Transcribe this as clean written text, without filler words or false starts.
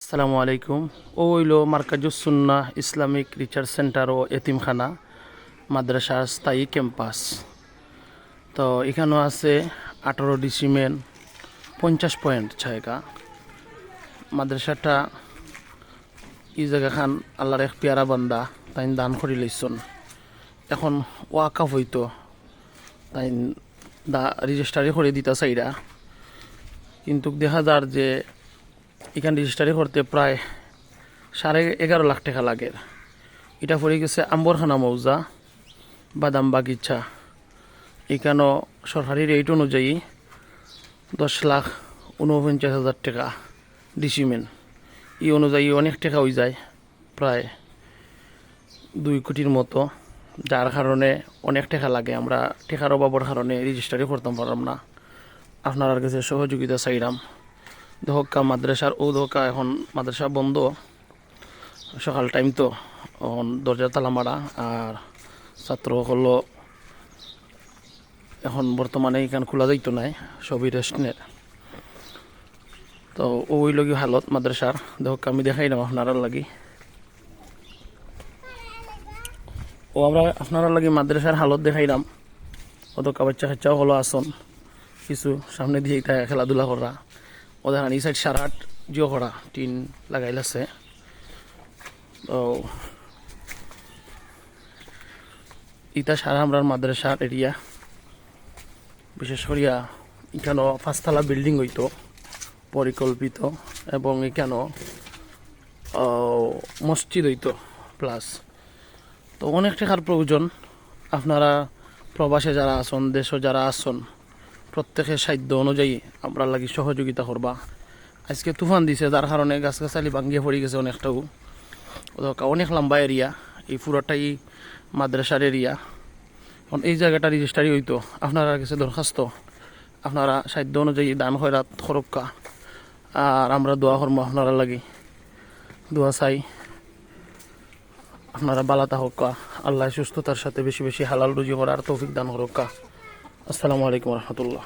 আসসালামু আলাইকুম। ও হইল মার্কাজুস সুন্নাহ ইসলামিক রিসার্চ সেন্টার ও এতিমখানা মাদ্রাসার স্থায়ী ক্যাম্পাস। তো এখানেও আছে 18 ডিসিমেল 50 পয়েন্ট জায়গা। মাদ্রাসাটা এই জায়গাখান আল্লাহর এক পেয়ারা বান্দা তাই দান করি লইছন। এখন ওয়াকাফ হইতো তাই রেজিস্ট্রারি করে দিতা চাইরা, কিন্তু দেখা যার যে এখানে রেজিস্ট্রারি করতে প্রায় 11.5 লাখ টাকা লাগে। এটা পড়ে গেছে আম্বরখানা মৌজা বাদাম বাগিচা। এখানেও সরকারি রেট অনুযায়ী 10,49,000 টাকা ডিসিমেল। এই অনুযায়ী অনেক টাকা হয়ে যায়, প্রায় 2 কোটির মতো, যার কারণে অনেক টাকা লাগে। আমরা টাকার অভাবের কারণে রেজিস্ট্রারি করতে পারলাম না। আপনার কাছে সহযোগিতা চাইলাম। দহকা মাদ্রাসার দহকা এখন মাদ্রাসা বন্ধ, সকাল টাইম তো দরজা তালা মারা, আর ছাত্র হলো এখন বর্তমানে এখান খোলা যাইতো নাই, সবই রেস্টনের। তো ওই লগি হালত মাদ্রাসার দহকা আমি দেখাইলাম আপনারা লাগি। আমরা আপনারা লাগি মাদ্রাসার হালত দেখাইলাম। অদকা বাচ্চা কাচ্চাও হলো আসন কিছু সামনে দিয়ে খেলাধুলা করা। ওদের এই সাইড 8.5 জিও করা টিন লাগাইলাছে। তো ইটা সারা আমরা মাদ্রাসার এরিয়া, বিশেষ করিয়া এখানেও 5তলা বিল্ডিং হইতো পরিকল্পিত, এবং এখানেও মসজিদ হইতো প্লাস। তো অনেক টাকার প্রয়োজন। আপনারা প্রবাসে যারা আসন, দেশে যারা আসন, প্রত্যেকের সাধ্য অনুযায়ী আমরা লাগি সহযোগিতা করবা। আজকে তুফান দিছে, যার কারণে গাছগাছালি ভাঙ্গিয়ে পড়ে গেছে অনেকটাও। অনেক লম্বা এরিয়া, এই পুরোটাই মাদ্রাসার এরিয়া। এখন এই জায়গাটা রেজিস্ট্রারি হইতো। আপনারা কাছে দরখাস্ত, আপনারা সাধ্য অনুযায়ী দান খয়রাত খরক্কা, আর আমরা দোয়া করবো আপনারা লাগি। দোয়া চাই আপনারা বালাতা হক্কা, আল্লাহ সুস্থতার সাথে বেশি বেশি হালাল রুজি করার তৌফিক দান করক্কা। আসসালামু আলাইকুম রহমতুল্লাহ।